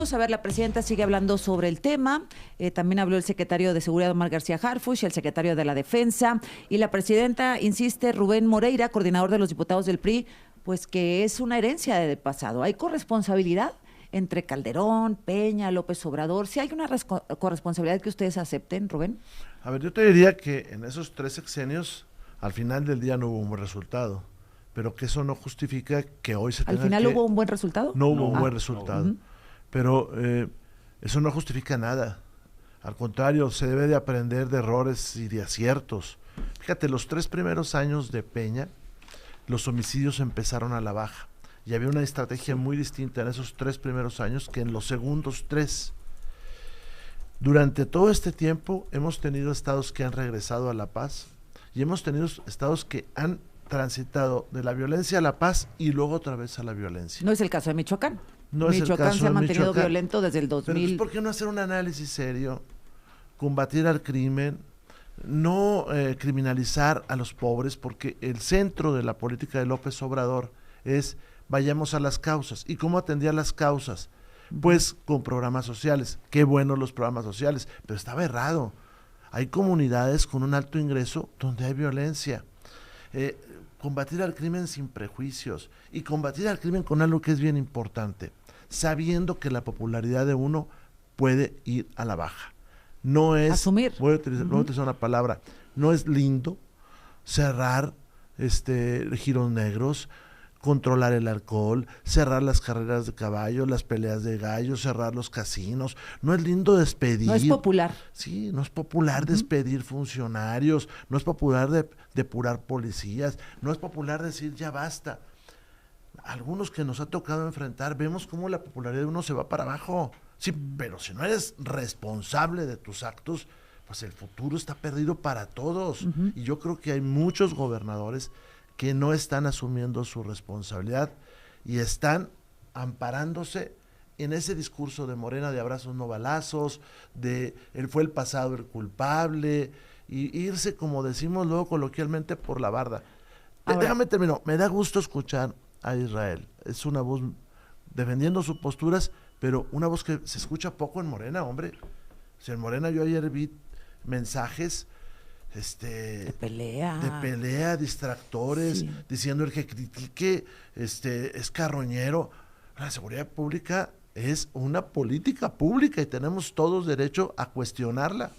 Vamos a ver, la presidenta sigue hablando sobre el tema, también habló el secretario de Seguridad Omar García Harfuch, el secretario de la Defensa, y la presidenta insiste, Rubén Moreira, coordinador de los diputados del PRI, pues que es una herencia del pasado. ¿Hay corresponsabilidad entre Calderón, Peña, López Obrador? ¿Sí hay una corresponsabilidad que ustedes acepten, Rubén? A ver, yo te diría que en esos 3 sexenios, al final del día no hubo un buen resultado, pero que eso no justifica que hoy se tenga ¿Al final que... hubo un buen resultado? No hubo un buen resultado. No. Pero eso no justifica nada. Al contrario, se debe de aprender de errores y de aciertos. Fíjate, los 3 primeros años de Peña, los homicidios empezaron a la baja. Y había una estrategia muy distinta en esos 3 primeros años que en los segundos 3. Durante todo este tiempo hemos tenido estados que han regresado a la paz y hemos tenido estados que han transitado de la violencia a la paz y luego otra vez a la violencia. No es el caso de Michoacán. No es el Michoacán caso se ha de mantenido Michoacán. violento desde el 2000. Pero ¿por qué no hacer un análisis serio? Combatir al crimen, no criminalizar a los pobres, porque el centro de la política de López Obrador es vayamos a las causas. ¿Y cómo atendía las causas? Pues con programas sociales. Qué buenos los programas sociales, pero estaba errado. Hay comunidades con un alto ingreso donde hay violencia. Combatir al crimen sin prejuicios y combatir al crimen con algo que es bien importante, sabiendo que la popularidad de uno puede ir a la baja. No es, asumir. Voy a utilizar una palabra, no es lindo cerrar giros negros, controlar el alcohol, cerrar las carreras de caballo, las peleas de gallos, cerrar los casinos. No es lindo despedir. No es popular. Sí, no es popular despedir funcionarios, no es popular depurar policías, no es popular decir ya basta. Algunos que nos ha tocado enfrentar, vemos cómo la popularidad de uno se va para abajo. Sí, pero si no eres responsable de tus actos, pues el futuro está perdido para todos. Y yo creo que hay muchos gobernadores que no están asumiendo su responsabilidad y están amparándose en ese discurso de Morena de abrazos no balazos, de él fue el pasado el culpable, y irse, como decimos luego coloquialmente, por la barda. Déjame terminar, me da gusto escuchar a Israel, es una voz defendiendo sus posturas, pero una voz que se escucha poco en Morena, hombre. Si en Morena yo ayer vi mensajes de pelea, distractores, sí, diciendo el que critique es carroñero. La seguridad pública es una política pública y tenemos todos derecho a cuestionarla.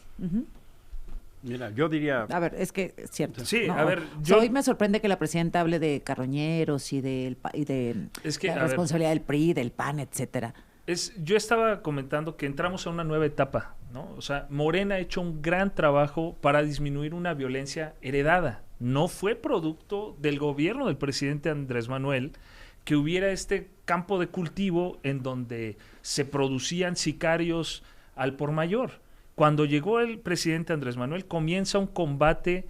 Mira, yo diría... A ver, es que es cierto. Sí, no, a ver, hoy me sorprende que la presidenta hable de carroñeros y de la responsabilidad del PRI, del PAN, etcétera. Yo estaba comentando que entramos a una nueva etapa, ¿no? O sea, Morena ha hecho un gran trabajo para disminuir una violencia heredada. No fue producto del gobierno del presidente Andrés Manuel que hubiera este campo de cultivo en donde se producían sicarios al por mayor. Cuando llegó el presidente Andrés Manuel, comienza un combate,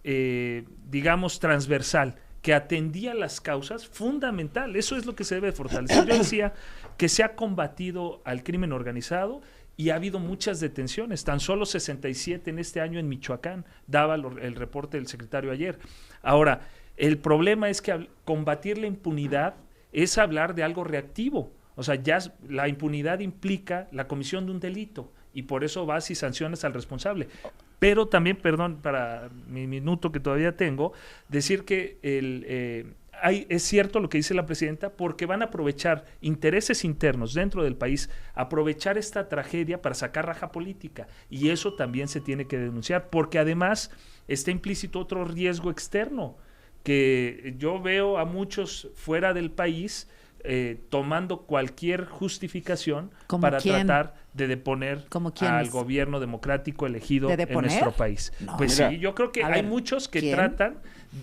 digamos, transversal, que atendía las causas fundamental. Eso es lo que se debe fortalecer. Yo decía que se ha combatido al crimen organizado y ha habido muchas detenciones, tan solo 67 en este año en Michoacán, daba el reporte del secretario ayer. Ahora, el problema es que combatir la impunidad es hablar de algo reactivo. O sea, ya la impunidad implica la comisión de un delito y por eso vas y sancionas al responsable. Pero también, perdón, para mi minuto que todavía tengo, decir que es cierto lo que dice la presidenta, porque van a aprovechar intereses internos dentro del país, aprovechar esta tragedia para sacar raja política. Y eso también se tiene que denunciar, porque además está implícito otro riesgo externo, que yo veo a muchos fuera del país tomando cualquier justificación para tratar de deponer al gobierno democrático elegido en nuestro país. No. Pues mira, sí, yo creo que hay muchos que tratan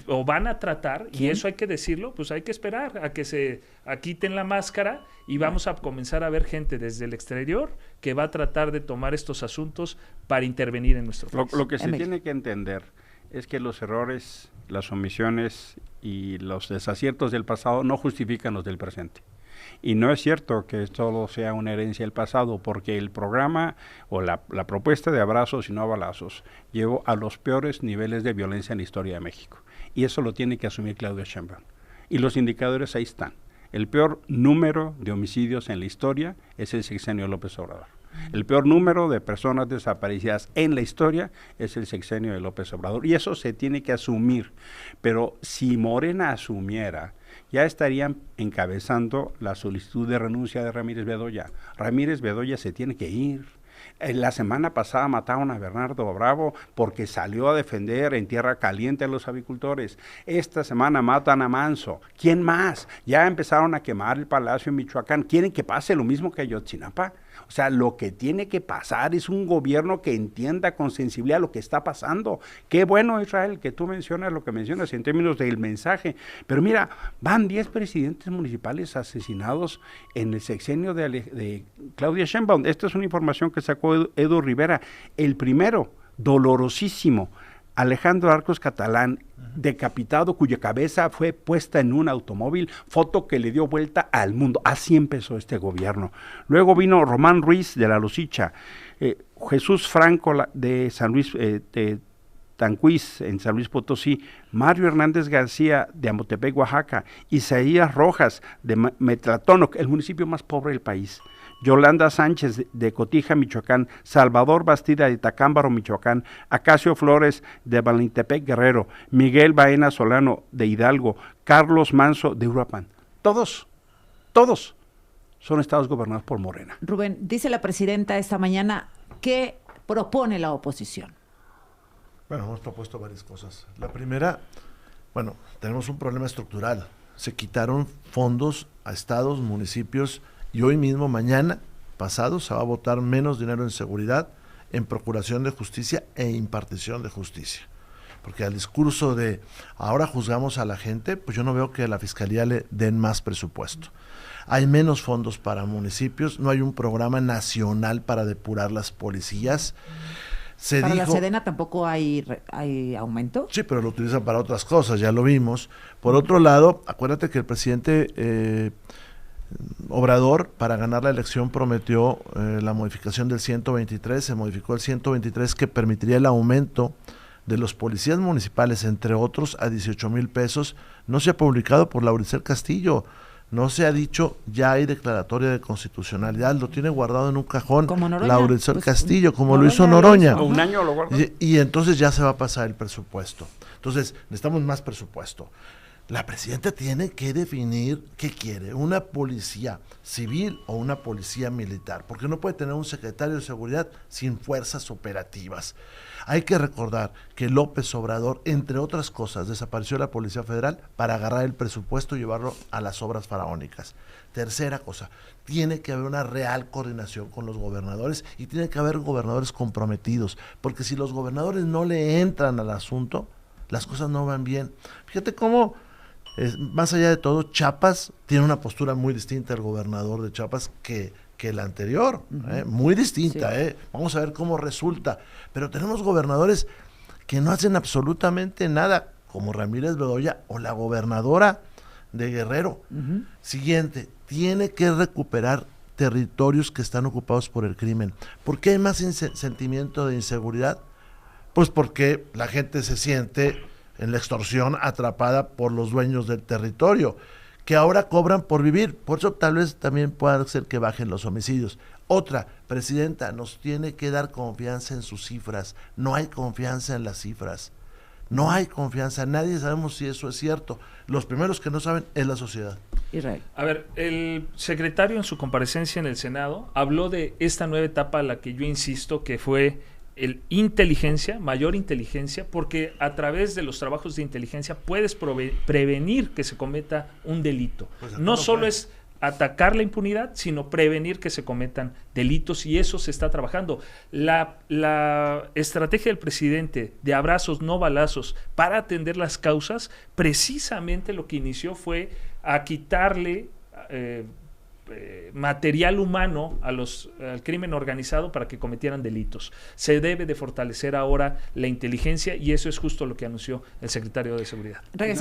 o van a tratar, y eso hay que decirlo, pues hay que esperar a que se quiten la máscara y vamos a comenzar a ver gente desde el exterior que va a tratar de tomar estos asuntos para intervenir en nuestro país. Lo que se tiene que entender es que los errores, las omisiones y los desaciertos del pasado no justifican los del presente. Y no es cierto que todo sea una herencia del pasado, porque el programa o la propuesta de abrazos y no balazos llevó a los peores niveles de violencia en la historia de México. Y eso lo tiene que asumir Claudia Sheinbaum. Y los indicadores ahí están. El peor número de homicidios en la historia es el sexenio de López Obrador. El peor número de personas desaparecidas en la historia es el sexenio de López Obrador. Y eso se tiene que asumir. Pero si Morena asumiera, ya estarían encabezando la solicitud de renuncia de Ramírez Bedoya. Ramírez Bedoya se tiene que ir. La semana pasada mataron a Bernardo Bravo porque salió a defender en Tierra Caliente a los avicultores. Esta semana matan a Manso. ¿Quién más? Ya empezaron a quemar el Palacio en Michoacán. ¿Quieren que pase lo mismo que Ayotzinapa? O sea, lo que tiene que pasar es un gobierno que entienda con sensibilidad lo que está pasando. Qué bueno, Israel, que tú mencionas lo que mencionas en términos del mensaje. Pero mira, van 10 presidentes municipales asesinados en el sexenio de Claudia Sheinbaum. Esta es una información que sacó Edu Rivera. El primero, dolorosísimo, Alejandro Arcos Catalán, decapitado, cuya cabeza fue puesta en un automóvil, foto que le dio vuelta al mundo. Así empezó este gobierno. Luego vino Román Ruiz de La Lucicha, Jesús Franco de San Luis, de Tancuís, en San Luis Potosí, Mario Hernández García de Amotepec, Oaxaca, Isaías Rojas de Metlatónoc, el municipio más pobre del país, Yolanda Sánchez de Cotija, Michoacán, Salvador Bastida de Tacámbaro, Michoacán, Acacio Flores de Valintepec, Guerrero, Miguel Baena Solano de Hidalgo, Carlos Manso de Uruapan. Todos son estados gobernados por Morena. Rubén, dice la presidenta esta mañana que propone la oposición. Bueno, hemos propuesto varias cosas. La primera, bueno, tenemos un problema estructural. Se quitaron fondos a estados, municipios, y hoy mismo, mañana, pasado, se va a votar menos dinero en seguridad, en procuración de justicia e impartición de justicia. Porque al discurso de ahora juzgamos a la gente, pues yo no veo que a la Fiscalía le den más presupuesto. Hay menos fondos para municipios, no hay un programa nacional para depurar las policías. ¿Para la Sedena tampoco hay aumento? Sí, pero lo utilizan para otras cosas, ya lo vimos. Por otro lado, acuérdate que el presidente Obrador, para ganar la elección, prometió la modificación del 123, se modificó el 123 que permitiría el aumento de los policías municipales, entre otros, a 18,000 pesos. No se ha publicado por Lauricel Castillo, no se ha dicho, ya hay declaratoria de constitucionalidad, lo tiene guardado en un cajón Lauricel pues, Castillo, como Noroña lo hizo Noroña. Un año lo guardó. Y entonces ya se va a pasar el presupuesto. Entonces, necesitamos más presupuesto. La presidenta tiene que definir qué quiere, una policía civil o una policía militar, porque no puede tener un secretario de seguridad sin fuerzas operativas. Hay que recordar que López Obrador, entre otras cosas, desapareció la Policía Federal para agarrar el presupuesto y llevarlo a las obras faraónicas. Tercera cosa, tiene que haber una real coordinación con los gobernadores y tiene que haber gobernadores comprometidos, porque si los gobernadores no le entran al asunto, las cosas no van bien. Fíjate cómo... más allá de todo, Chiapas tiene una postura muy distinta el gobernador de Chiapas que el anterior, muy distinta. Sí. Vamos a ver cómo resulta. Pero tenemos gobernadores que no hacen absolutamente nada, como Ramírez Bedoya o la gobernadora de Guerrero. Siguiente, tiene que recuperar territorios que están ocupados por el crimen. ¿Por qué hay más sentimiento de inseguridad? Pues porque la gente se siente en la extorsión atrapada por los dueños del territorio, que ahora cobran por vivir. Por eso tal vez también pueda ser que bajen los homicidios. Otra, presidenta, nos tiene que dar confianza en sus cifras. No hay confianza en las cifras. No hay confianza. Nadie sabemos si eso es cierto. Los primeros que no saben es la sociedad. Israel. A ver, el secretario en su comparecencia en el Senado habló de esta nueva etapa a la que yo insisto que fue mayor inteligencia, porque a través de los trabajos de inteligencia puedes prevenir que se cometa un delito. Pues no solo es atacar la impunidad, sino prevenir que se cometan delitos, y eso se está trabajando. La estrategia del presidente de abrazos, no balazos, para atender las causas, precisamente lo que inició fue a quitarle material humano al crimen organizado para que cometieran delitos. Se debe de fortalecer ahora la inteligencia, y eso es justo lo que anunció el secretario de Seguridad.